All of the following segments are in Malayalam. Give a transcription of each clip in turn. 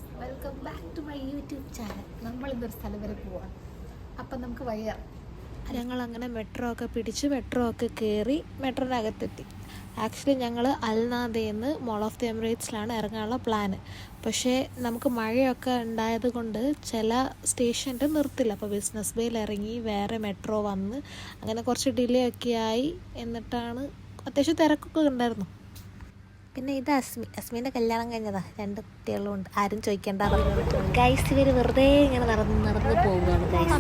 Guys, welcome back to my YouTube channel. നമ്മളിന്നൊരു സ്ഥലം വരെ പോവാണ്. അപ്പം നമുക്ക് വയ്യാറ്. ഞങ്ങളങ്ങനെ മെട്രോ ഒക്കെ പിടിച്ച് മെട്രോ ഒക്കെ കയറി മെട്രോനകത്തെത്തി. ആക്ച്വലി ഞങ്ങൾ അൽനാദയിൽ മോൾ ഓഫ് ദി എമിറേറ്റ്സിലാണ് ഇറങ്ങാനുള്ള പ്ലാന്. പക്ഷേ നമുക്ക് മഴയൊക്കെ ഉണ്ടായത് കൊണ്ട് ചില സ്റ്റേഷനിൽ നിർത്തില്ല. അപ്പോൾ ബിസിനസ് ബേയിൽ ഇറങ്ങി വേറെ മെട്രോ വന്ന് അങ്ങനെ കുറച്ച് ഡിലേ ഒക്കെ ആയി. എന്നിട്ടാണ് അത്യാവശ്യം തിരക്കൊക്കെ ഉണ്ടായിരുന്നു. പിന്നെ ഇത് അസ്മീൻ്റെ കല്യാണം കഴിഞ്ഞതാ, 2 കുട്ടികളും ഉണ്ട്. ആരും ചോദിക്കേണ്ട. ഗൈസ്, ഇവർ വെറുതെ ഇങ്ങനെ നടന്ന് പോകുകയാണ് ഗൈസ്.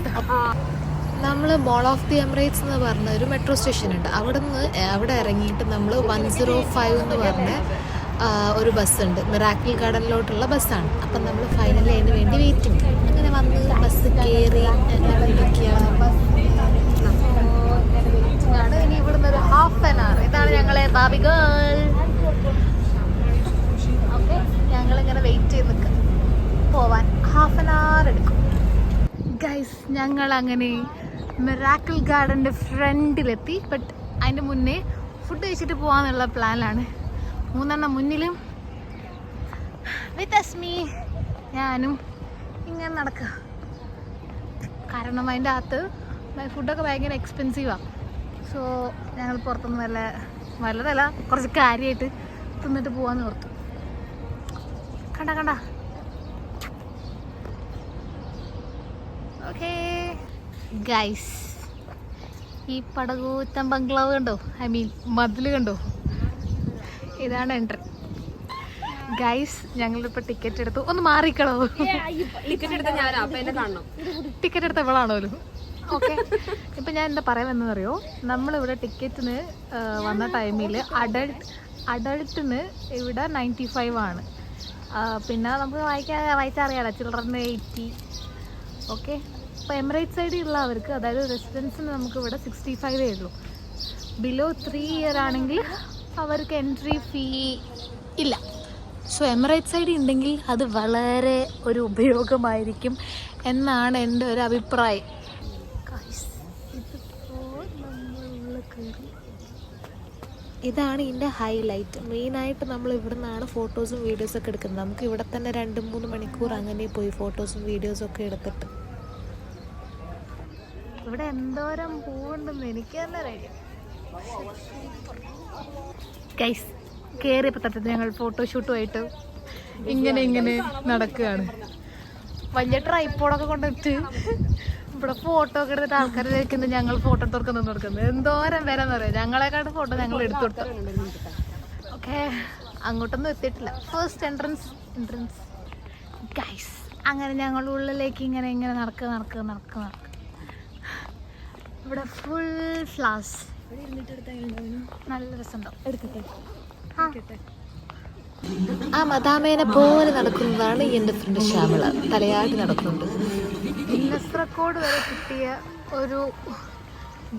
നമ്മൾ മോൾ ഓഫ് ദി എമിറേറ്റ്സ് എന്ന് പറഞ്ഞ ഒരു മെട്രോ സ്റ്റേഷൻ ഉണ്ട്. അവിടെ ഇറങ്ങിയിട്ട് നമ്മൾ 105 എന്ന് പറഞ്ഞ ഒരു ബസ്സുണ്ട്. മിറാക്കിൾ ഗാർഡനിലോട്ടുള്ള ബസ്സാണ്. അപ്പം നമ്മൾ ഫൈനലി അതിന് വേണ്ടി വെയിറ്റിംഗ്. അങ്ങനെ വന്ന് ബസ് കയറി ആണ്. ഇനി ഇവിടുന്ന് ഒരു ഹാഫ് ആൻ അവർ. ഇതാണ് ഞങ്ങളെ ബാബി ഗേൾ. ഓക്കെ, ഞങ്ങളിങ്ങനെ വെയിറ്റ് ചെയ്ത് നിൽക്കുക. പോവാൻ ഹാഫ് ആൻ അവർ എടുക്കും ഗൈസ്. ഞങ്ങൾ അങ്ങനെ മിറാക്കിൾ ഗാർഡൻ്റെ ഫ്രണ്ടിലെത്തി. ബട്ട് അതിൻ്റെ മുന്നേ ഫുഡ് കഴിച്ചിട്ട് പോകാന്നുള്ള പ്ലാനിലാണ്. 3 എണ്ണം മുന്നിലും വിത്ത് അസ്മി ഞാനും ഇങ്ങനെ നടക്കുക. കാരണം അതിൻ്റെ അകത്ത് ഫുഡൊക്കെ ഭയങ്കര എക്സ്പെൻസീവാണ്. സോ ഞങ്ങൾ പുറത്തുനിന്ന് വല്ലതല്ല കുറച്ച് കാര്യമായിട്ട് തിന്നിട്ട് പോകാമെന്ന് ഓർത്തു. കണ്ട ഓക്കേ ഗൈസ്, ഈ പടകൂറ്റം ബംഗ്ലാവ് കണ്ടോ? മതിൽ കണ്ടോ? ഇതാണ് എൻട്രി ഗൈസ്. ഞങ്ങളിപ്പോൾ ടിക്കറ്റ് എടുത്തു. ഒന്ന് മാറിക്കണോ? ടിക്കറ്റ് എടുത്ത എവളാണോലും. ഓക്കെ, ഇപ്പം ഞാൻ എന്താ പറയാമെന്ന് അറിയോ? നമ്മളിവിടെ ടിക്കറ്റിന് വന്ന ടൈമിൽ അഡൾട്ടിന് ഇവിടെ 95 ആണ്. പിന്നെ നമുക്ക് വായിച്ചറിയാലോ, ചിൽഡ്രന് 80. ഓക്കെ, ഇപ്പോൾ എമിറേറ്റ് സൈഡിൽ ഉള്ളവർക്ക്, അതായത് റെസിഡൻസിന് നമുക്ക് ഇവിടെ 65 ഉള്ളൂ. ബിലോ 3 ഇയർ ആണെങ്കിൽ അവർക്ക് എൻട്രി ഫീ ഇല്ല. സോ എമിറേറ്റ് സൈഡിൽ ഉണ്ടെങ്കിൽ അത് വളരെ ഒരു ഉപയോഗമായിരിക്കും എന്നാണ് എൻ്റെ ഒരു അഭിപ്രായം. ഇതാണ് ഇതിൻ്റെ ഹൈലൈറ്റ്. മെയിനായിട്ട് നമ്മൾ ഇവിടെ നിന്നാണ് ഫോട്ടോസും വീഡിയോസൊക്കെ എടുക്കുന്നത്. നമുക്ക് ഇവിടെ തന്നെ 2-3 മണിക്കൂർ അങ്ങനെ പോയി ഫോട്ടോസും വീഡിയോസും ഒക്കെ എടുത്തിട്ട്. ഇവിടെ എന്തോരം പൂവുണ്ടെന്ന് എനിക്ക് തന്നെ അറിയാം ഗൈസ്. കയറിയപ്പോൾ തൊട്ടിട്ട് ഞങ്ങൾ ഫോട്ടോഷൂട്ടുമായിട്ട് ഇങ്ങനെ നടക്കുകയാണ്. വലിയ ട്രൈപ്പോഡൊക്കെ കൊണ്ടിട്ട് ഇവിടെ ഫോട്ടോ ഒക്കെ എടുത്തിട്ട് ആൾക്കാർ ചോദിക്കുന്നത് ഞങ്ങൾ ഫോട്ടോ തുറക്കുന്നത്. എന്തോരം പേരെന്ന് പറയാം. ഞങ്ങളെക്കാട്ട് ഫോട്ടോ ഞങ്ങൾ എടുത്തു കൊടുത്തു. ഓക്കെ, അങ്ങോട്ടൊന്നും എത്തിയിട്ടില്ല. First entrance guys. അങ്ങനെ ഞങ്ങൾ ഉള്ളിലേക്ക് ഇങ്ങനെ നടക്കുക. ഇവിടെ ഫുൾ ഫ്ലവേഴ്സ്. നല്ല രസമുണ്ടാവും. ആ മദാമേനെ പോലെ നടക്കുന്നതാണ് എൻ്റെ ഫ്രണ്ട് ശ്യാമള. തലയാട്ടി നടക്കുന്നുണ്ട്. ഗിന്നസ് റെക്കോർഡ് വരെ കിട്ടിയ ഒരു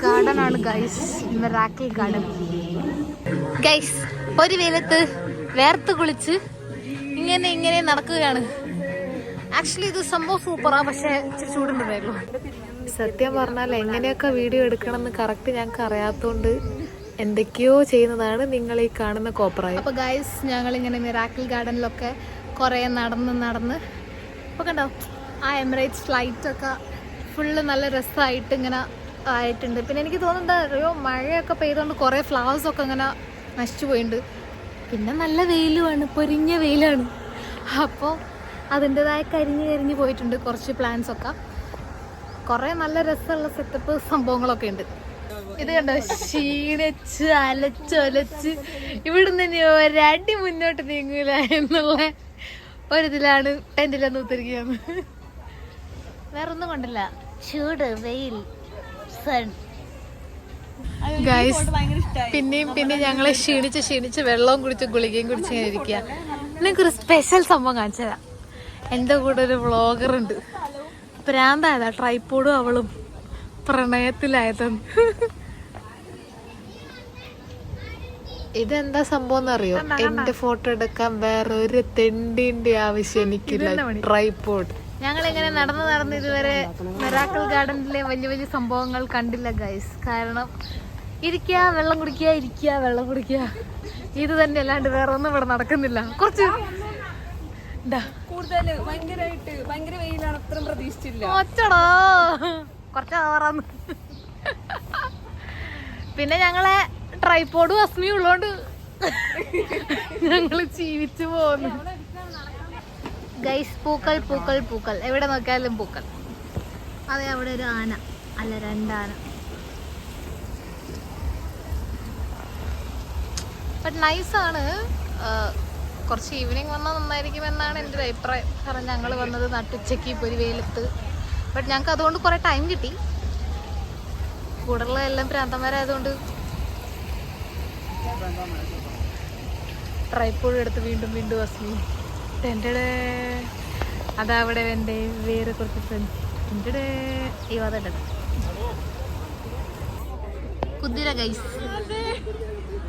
ഗാർഡനാണ് ഗൈസ്, മിറാക്കിൾ ഗാർഡൻ. ഗൈസ്, ഒരു വെയിലത്ത് വേർത്ത് കുളിച്ച് ഇങ്ങനെ നടക്കുകയാണ്. ആക്ച്വലി ഇത് സംഭവം സൂപ്പറാണ്, പക്ഷേ ഇച്ചിരി ചൂടുണ്ടായിരുന്നു. സത്യം പറഞ്ഞാൽ എങ്ങനെയൊക്കെ വീഡിയോ എടുക്കണമെന്ന് കറക്റ്റ് ഞങ്ങൾക്ക് അറിയാത്തതുകൊണ്ട് എന്തൊക്കെയോ ചെയ്യുന്നതാണ് നിങ്ങൾ ഈ കാണുന്ന കോപ്രായം. അപ്പോൾ ഗൈസ്, ഞങ്ങളിങ്ങനെ മിറാക്കിൾ ഗാർഡനിലൊക്കെ കുറേ നടന്ന് ഇപ്പോൾ കണ്ടോ, ആ എമിറേറ്റ്സ് ഫ്ലൈറ്റൊക്കെ ഫുള്ള് നല്ല രസമായിട്ട് ഇങ്ങനെ ആയിട്ടുണ്ട്. പിന്നെ എനിക്ക് തോന്നുന്നത് മഴയൊക്കെ പെയ്തുകൊണ്ട് കുറേ ഫ്ലവേഴ്സൊക്കെ ഇങ്ങനെ നശിച്ചു പോയിട്ടുണ്ട്. പിന്നെ നല്ല വെയിലുമാണ്, പൊരിഞ്ഞ വെയിലാണ്. അപ്പോൾ അതിൻ്റെതായ കരിഞ്ഞ് പോയിട്ടുണ്ട് കുറച്ച് പ്ലാന്റ്സൊക്കെ. കുറേ നല്ല രസമുള്ള സെറ്റപ്പ് സംഭവങ്ങളൊക്കെ ഉണ്ട്. ഇത് കണ്ടോ, ക്ഷീണിച്ച് അലച്ചൊലച്ച് ഇവിടുന്ന് ഇനി ഒരടി മുന്നോട്ട് നീങ്ങൂല എന്നുള്ള ഒരിതിലാണ് ടെൻറ്റിലൊന്ന് ഉത്തരിക്കുകയാണ്. വേറൊന്നും കൊണ്ടല്ല, ചൂട്, വെയിൽ, സൺ. ഗൈസ്, പിന്നെയും ഞങ്ങളെ ക്ഷീണിച്ച് വെള്ളവും കുടിച്ച് ഗുളികയും കുടിച്ച് ഇങ്ങനെ ഇരിക്കുക. നിങ്ങൾക്കൊരു സ്പെഷ്യൽ സംഭവം കാണിച്ചു തരാം. എൻ്റെ കൂടെ ഒരു വ്ളോഗറുണ്ട്. പ്രാന്തായതാ, ട്രൈപ്പോഡും അവളും പ്രണയത്തിലായതെന്ന്. ഇതെന്താ സംഭവം എന്നറിയോ? എന്റെ ഫോട്ടോ എടുക്കാൻ വേറെ ഒരു തെണ്ടിന്റെ ആവശ്യം എനിക്കില്ല. ട്രൈപ്പോഡ്. ഞങ്ങളിങ്ങനെ നടന്ന് ഇതുവരെ മിറാക്കിൾ ഗാർഡനിലെ വലിയ സംഭവങ്ങൾ കണ്ടില്ല ഗൈസ്. കാരണം ഇരിക്കുക, വെള്ളം കുടിക്കുക, ഇത് തന്നെ അല്ലാണ്ട് വേറെ ഒന്നും ഇവിടെ നടക്കുന്നില്ല. കുറച്ച് കൂടുതല് ഭയങ്കര വെയിലാണ്, അത്രയും പ്രതീക്ഷിച്ചില്ല. ഒച്ചടോ കുറച്ച് ആവാറാന്ന്. പിന്നെ ഞങ്ങളെ ട്രൈപോഡും അസ്മിയും ഉള്ളോണ്ട് ഞങ്ങള് ജീവിച്ചു പോകുന്നു. ഗൈസ്, പൂക്കൾ പൂക്കൾ പൂക്കൾ, എവിടെ നോക്കിയാലും പൂക്കൾ. അതെ, അവിടെ ഒരു ആന, അല്ല 2 ആന. ബട്ട് നൈസാണ്. കുറച്ച് ഈവനിങ് വന്നാൽ നന്നായിരിക്കും എന്നാണ് എൻ്റെ ഒരു അഭിപ്രായം. കാരണം ഞങ്ങൾ വന്നത് നട്ടുച്ചയ്ക്ക് ഇപ്പോൾ ഒരു വെയിലത്ത്. ബട്ട് ഞങ്ങൾക്ക് അതുകൊണ്ട് കുറേ ടൈം കിട്ടി. കൂടെയുള്ള എല്ലാം പ്രാന്തന്മാരായതുകൊണ്ട് ട്രൈപ്പോഡ് എടുത്ത് വീണ്ടും വീണ്ടും അസ്മി എൻ്റെ അതവിടെ എൻ്റെ വേറെ കുറച്ച് ഫ്രണ്ട്സ് എൻ്റെ അതല്ല കുതിര ഗൈസ്.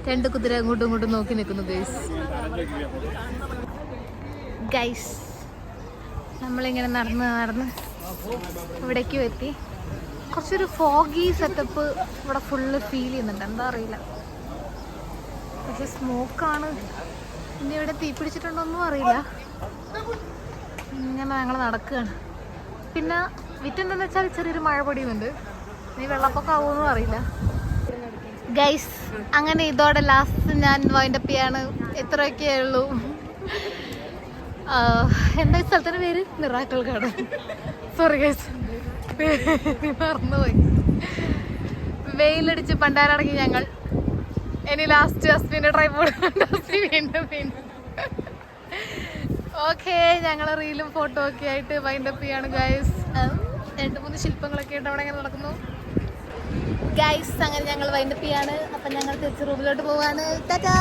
2 കുതിര അങ്ങോട്ടും ഇങ്ങോട്ടും നോക്കി നിൽക്കുന്നു ഗൈസ്. ഗൈസ്, നമ്മളിങ്ങനെ നടന്ന് ഇവിടേക്കും എത്തി. കുറച്ചൊരു ഫോഗി സെറ്റപ്പ് ഇവിടെ ഫുള്ള് ഫീൽ ചെയ്യുന്നുണ്ട്. എന്താ അറിയില്ല, പക്ഷെ സ്മോക്കാണ്. ഇനി ഇവിടെ തീ പിടിച്ചിട്ടുണ്ടോന്നും അറിയില്ല. ഇങ്ങനെ ഞങ്ങൾ നടക്കുകയാണ്. പിന്നെ വിറ്റെന്താന്ന് വെച്ചാൽ ചെറിയൊരു മഴ പൊടിയുന്നുണ്ട്. ഇനി വെള്ളപ്പൊക്കം ആവുമെന്നും അറിയില്ല ഗൈസ്. അങ്ങനെ ഇതോടെ ലാസ്റ്റ് ഞാൻ വൈൻഡപ്പ് ചെയ്യാണ്. ഇത്രയൊക്കെ ഉള്ളൂ. എന്താ ഈ സ്ഥലത്തിൻ്റെ പേര്? Miracle garden. സോറി ഗൈസ്, മറന്നുപോയി. വെയിലടിച്ച് പണ്ടാരടങ്ങി ഞങ്ങൾ. ഇനി ലാസ്റ്റ് അസ്മിൻ്റെ ട്രൈപോഡ് വീണ്ടും ഓക്കെ. ഞങ്ങൾ റീലും ഫോട്ടോ ഒക്കെ ആയിട്ട് വൈൻഡപ്പ് ചെയ്യാണ് ഗൈസ്. 2-3 ശില്പങ്ങളൊക്കെ ആയിട്ട് അവിടെ ഇങ്ങനെ നടക്കുന്നു ഗൈസ്. അങ്ങനെ ഞങ്ങൾ വൈൻഡപ്പ് ചെയ്യാണ്. അപ്പം ഞങ്ങൾ തിരിച്ച് റൂമിലോട്ട് പോവാണ്. ടാറ്റാ.